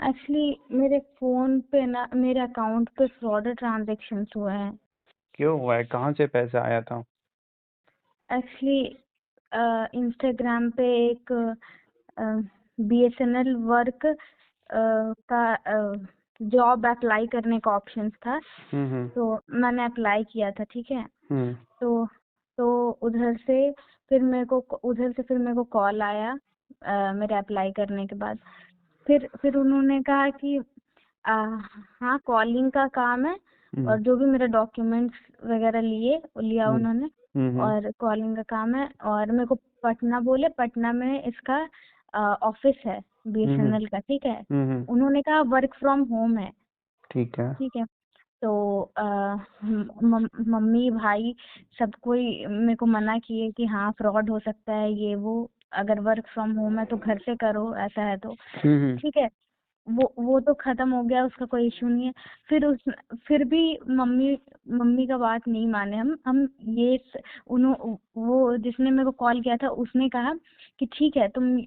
Actually मेरे phone पे ना, मेरे अकाउंट पे फ्रॉड ट्रांजेक्शन हुए हैं। क्यों हुआ है? कहाँ से पैसा आया था? एक्चुअली इंस्टाग्राम पे एक बीएसएनएल वर्क का जॉब अप्लाई करने का ऑप्शन था, हम्म तो मैंने अप्लाई किया था। ठीक है, हम्म तो तो उधर से फिर मेरे को कॉल आया मेरे अप्लाई करने के बाद। फिर उन्होंने कहा कि आ, हाँ, कॉलिंग का काम है, और जो भी मेरे डॉक्यूमेंट्स वगैरह लिया हम्म उन्होंने, हम्म और कॉलिंग का काम है, और मेरे को पटना में इसका ऑफिस है हम्म बीएसएनएल का। ठीक है, हम्म उन्होंने कहा वर्क फ्रॉम होम है। ठीक है। ठीक है, तो मम्मी भाई सब कोई मेरे को मना किए कि हाँ फ्रॉड हो सकता है, ये वो, अगर वर्क फ्रॉम होम है तो घर से करो, ऐसा है तो। हम्म ठीक है, वो तो खत्म हो गया, उसका कोई इशू नहीं है। फिर भी मम्मी मम्मी का बात नहीं माने हम ये वो जिसने मेरे को कॉल किया था उसने कहा कि ठीक है, तुम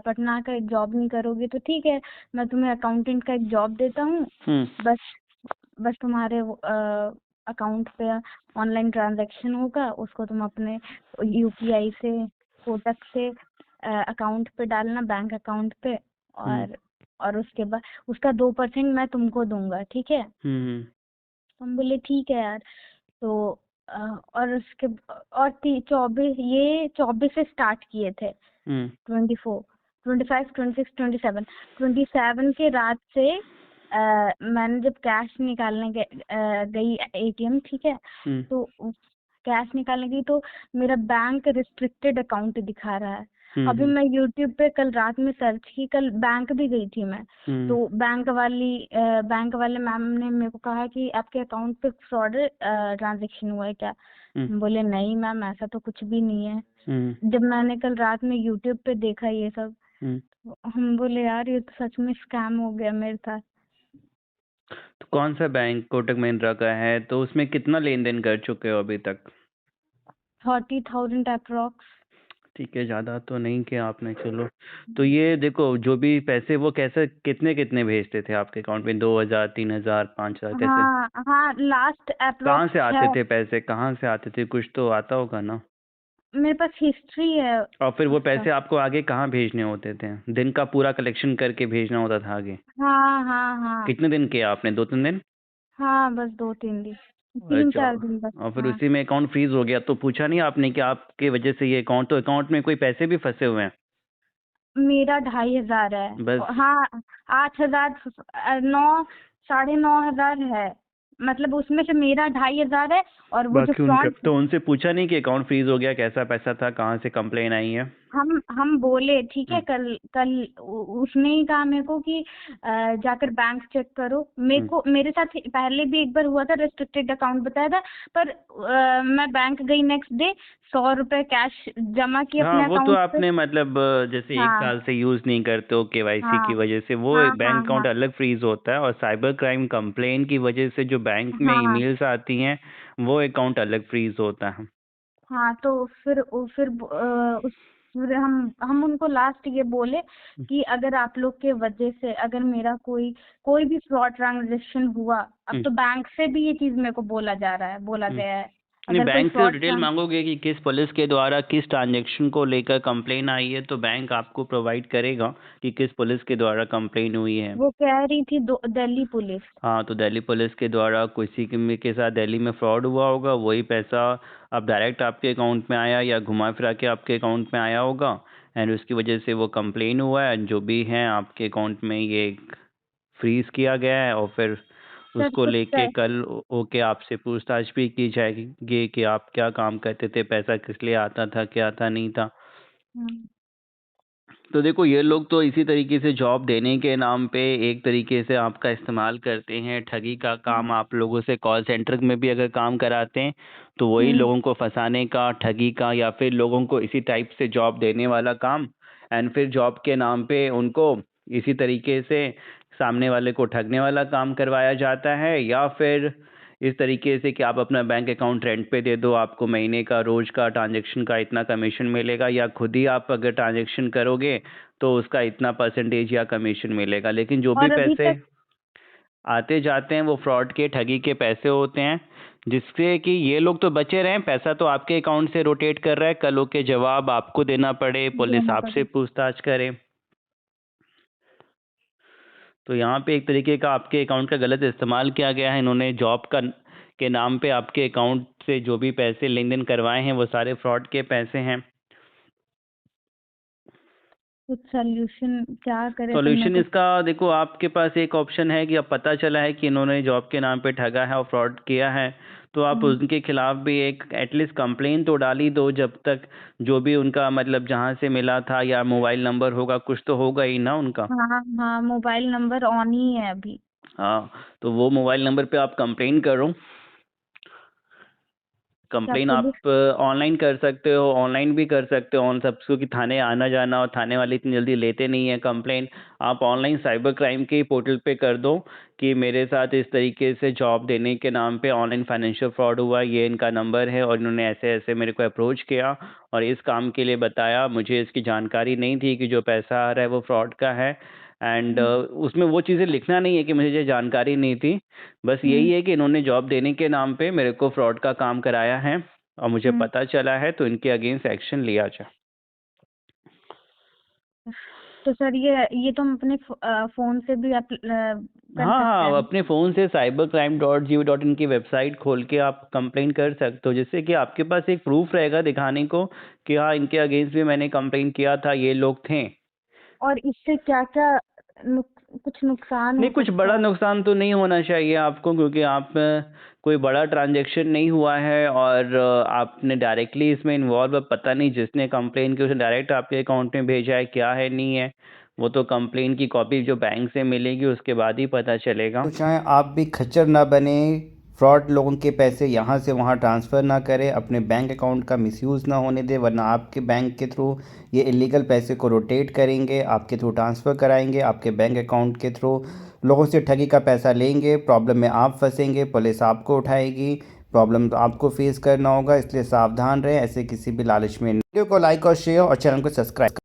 पटना का एक जॉब नहीं करोगे तो ठीक है, मैं तुम्हें अकाउंटेंट का एक जॉब देता हूँ। हम्म बस बस तुम्हारे अकाउंट पे ऑनलाइन ट्रांजैक्शन होगा, उसको तुम अपने यूपीआई से, कोटक से अकाउंट पे डालना, बैंक अकाउंट पे, हम्म और उसके बाद उसका 2% मैं तुमको दूंगा। ठीक है, हम्म हम बोले ठीक है यार। तो और उसके और 24 से स्टार्ट किए थे। हम्म 24, 25, 26, 27 के रात से मैंने जब कैश निकालने गई एटीएम। ठीक है, हम्म तो कैश निकालने गई तो मेरा बैंक रिस्ट्रिक्टेड अकाउंट दिखा रहा है। अभी हम्म मैं यूट्यूब पे कल रात में सर्च की, कल बैंक भी गई थी मैं, हम्म तो बैंक वाले मैम ने मेरे को कहा कि आपके अकाउंट पे फ्रॉड ट्रांजेक्शन हुआ है क्या। हम्म हम बोले नहीं मैम, ऐसा तो कुछ भी नहीं है। हम्म जब मैंने कल रात में यूट्यूब पे देखा ये सब, हम्म तो हम बोले यार ये तो सच में स्कैम हो गया मेरे साथ। तो कौन सा बैंक कोटक महिंद्रा का है? तो उसमें कितना लेन देन कर चुके हो अभी तक? 30,000 अप्रोक्स। ठीक है, ज़्यादा तो नहीं किया आपने। चलो, तो ये देखो, जो भी पैसे वो कैसे कितने कितने भेजते थे आपके अकाउंट में? 2,000, 3,000, 5,000, कैसे? हाँ हाँ, लास्ट कहाँ अप्रोक्स से आते है। थे पैसे? कहाँ से आते थे? कुछ तो आता होगा ना। मेरे पास हिस्ट्री है और फिर वो उसका। पैसे आपको आगे कहाँ भेजने होते थे? दिन का पूरा कलेक्शन करके भेजना होता था आगे? हाँ हाँ हाँ कितने दिन किया आपने? 2-3 दिन? हाँ, बस 2-3 दिन, तीन अच्छा। चार दिन बस। और फिर हाँ, उसी में अकाउंट फ्रीज हो गया तो पूछा नहीं आपने कि आपके वजह से ये अकाउंट, तो अकाउंट में कोई पैसे भी फंसे हुए हैं? मेरा 2,500 है। बस। हाँ, 8,000, 9, 9,500 है। मतलब उसमें से मेरा 2,500 है, और वो जो बाकी उनका फ्रॉड, तो उनसे पूछा नहीं कि अकाउंट फ्रीज हो गया, कैसा पैसा था, कहाँ से कंप्लेन आई है? हम बोले ठीक है, हम्म कल कल उसने ही कहा मेरे को कि जाकर बैंक चेक करो। हम्म मेरे साथ पहले भी एक बार हुआ था, रेस्ट्रिक्टेड अकाउंट बताया था, पर मैं बैंक गई नेक्स्ट डे, 100 रुपए कैश जमा किए हाँ, अपने वो तो अकाउंट पे। आपने मतलब जैसे एक हाँ साल से यूज नहीं करते हो केवाईसी की हाँ वजह से, वो हाँ हाँ बैंक अकाउंट हाँ अलग फ्रीज होता है, और साइबर क्राइम कंप्लेन की वजह से जो बैंक में हाँ ईमेल्स आती हैं वो अकाउंट अलग फ्रीज होता है। हाँ। तो फिर हम उनको लास्ट ये बोले कि अगर आप लोग के वजह से अगर मेरा कोई भी फ्रॉड ट्रांजेक्शन हुआ, अब हम्म तो बैंक से भी ये चीज मेरे को बोला हम्म गया है, नहीं, अगर कोई बैंक से तो फ्रॉड डिटेल मांगोगे कि किस पुलिस के द्वारा किस ट्रांजैक्शन को लेकर कंप्लेन आई है, तो बैंक आपको प्रोवाइड करेगा कि किस पुलिस के द्वारा कंप्लेन हुई है। वो कह रही थी दिल्ली पुलिस। हाँ, तो दिल्ली पुलिस के द्वारा किसी के साथ दिल्ली में फ्रॉड हुआ होगा, वही पैसा अब डायरेक्ट आपके अकाउंट में आया या घुमा फिरा के आपके अकाउंट में आया होगा, एंड उसकी वजह से वो कंप्लेन हुआ है, जो भी है आपके अकाउंट में ये फ्रीज किया गया है, और फिर सर उसको तो लेके कल ओके आपसे पूछताछ भी की जाएगी कि आप क्या काम करते थे, पैसा किस लिए आता था, क्या था, नहीं था। हम्म, तो देखो, ये लोग तो इसी तरीके से जॉब देने के नाम पे एक तरीके से आपका इस्तेमाल करते हैं, ठगी का काम आप लोगों से कॉल सेंटर में भी अगर काम कराते हैं तो वही हम्म, लोगों को फंसाने का, ठगी का, या फिर लोगों को इसी टाइप से जॉब देने वाला काम, एंड फिर जॉब के नाम पे उनको इसी तरीके से सामने वाले को ठगने वाला काम करवाया जाता है, या फिर इस तरीके से कि आप अपना बैंक अकाउंट रेंट पे दे दो, आपको महीने का रोज का ट्रांजैक्शन का इतना कमीशन मिलेगा, या खुद ही आप अगर ट्रांजैक्शन करोगे तो उसका इतना परसेंटेज या कमीशन मिलेगा। लेकिन जो भी और अभी पैसे तक आते जाते हैं वो फ्रॉड के, ठगी के पैसे होते हैं, जिससे कि ये लोग तो बचे रहें, पैसा तो आपके अकाउंट से रोटेट कर रहा है, कल हो के जवाब आपको देना पड़े, पुलिस देना आपसे पड़े। पूछताछ करे। तो यहाँ पे एक तरीके का आपके अकाउंट का गलत इस्तेमाल किया गया है। इन्होंने जॉब का के नाम पे आपके अकाउंट से जो भी पैसे लेन देन करवाए हैं वो सारे फ्रॉड के पैसे हैं। कुछ सोल्यूशन क्या करे, तो मैं सॉल्यूशन कुछ इसका देखो, आपके पास एक ऑप्शन है कि अब पता चला है कि इन्होंने जॉब के नाम पे ठगा है और फ्रॉड किया है, तो आप उनके खिलाफ भी एक एटलीस्ट कंप्लेन तो डाल ही दो। जब तक जो भी उनका मतलब जहाँ से मिला था या मोबाइल नंबर होगा, कुछ तो होगा ही ना उनका। हाँ हाँ, मोबाइल नंबर ऑन ही है अभी। हाँ, तो वो मोबाइल नंबर पे आप कंप्लेन करो। क्या कंप्लेन पुलिस? आप ऑनलाइन कर सकते हो, ऑनलाइन भी कर सकते हो, ऑन सबको कि थाने आना जाना, और थाने वाले इतनी जल्दी लेते नहीं है कंप्लेन। आप ऑनलाइन साइबर क्राइम के पोर्टल पे कर दो कि मेरे साथ इस तरीके से जॉब देने के नाम पे ऑनलाइन फाइनेंशियल फ्रॉड हुआ, ये इनका नंबर है और इन्होंने ऐसे ऐसे मेरे को अप्रोच किया और इस काम के लिए बताया, मुझे इसकी जानकारी नहीं थी कि जो पैसा आ रहा है वो फ्रॉड का है। एंड उसमें वो चीज़ें लिखना नहीं है कि मुझे ये जानकारी नहीं थी, बस यही है कि इन्होंने जॉब देने के नाम पे मेरे को फ्रॉड का काम कराया है और मुझे पता चला है, तो इनके अगेंस्ट एक्शन लिया जाए। तो सर ये तो हम अपने फोन से भी कर हाँ सकते हाँ, हैं? अपने फ़ोन से cybercrime.gov.in की वेबसाइट खोल के आप कंप्लेन कर सकते हो, जिससे कि आपके पास एक प्रूफ रहेगा दिखाने को कि हाँ, इनके अगेंस्ट भी मैंने कंप्लेन किया था, ये लोग थे। और इससे क्या क्या कुछ नुकसान नहीं, हो कुछ सकता बड़ा है? नुकसान तो नहीं होना चाहिए आपको, क्योंकि आप कोई बड़ा ट्रांजैक्शन नहीं हुआ है और आपने डायरेक्टली इसमें इन्वॉल्व, पता नहीं जिसने कंप्लेन की उसने डायरेक्ट आपके अकाउंट में भेजा है, क्या है नहीं है, वो तो कंप्लेन की कॉपी जो बैंक से मिलेगी उसके बाद ही पता चलेगा। तो चाहे आप भी खच्चर ना बने, फ्रॉड लोगों के पैसे यहाँ से वहाँ ट्रांसफ़र ना करें, अपने बैंक अकाउंट का मिसयूज़ ना होने दें, वरना आपके बैंक के थ्रू ये इलीगल पैसे को रोटेट करेंगे, आपके थ्रू ट्रांसफ़र कराएंगे, आपके बैंक अकाउंट के थ्रू लोगों से ठगी का पैसा लेंगे, प्रॉब्लम में आप फंसेंगे, पुलिस आपको उठाएगी, प्रॉब्लम आपको फेस करना होगा। इसलिए सावधान रहें ऐसे किसी भी लालच में। वीडियो को लाइक और शेयर और चैनल को सब्सक्राइब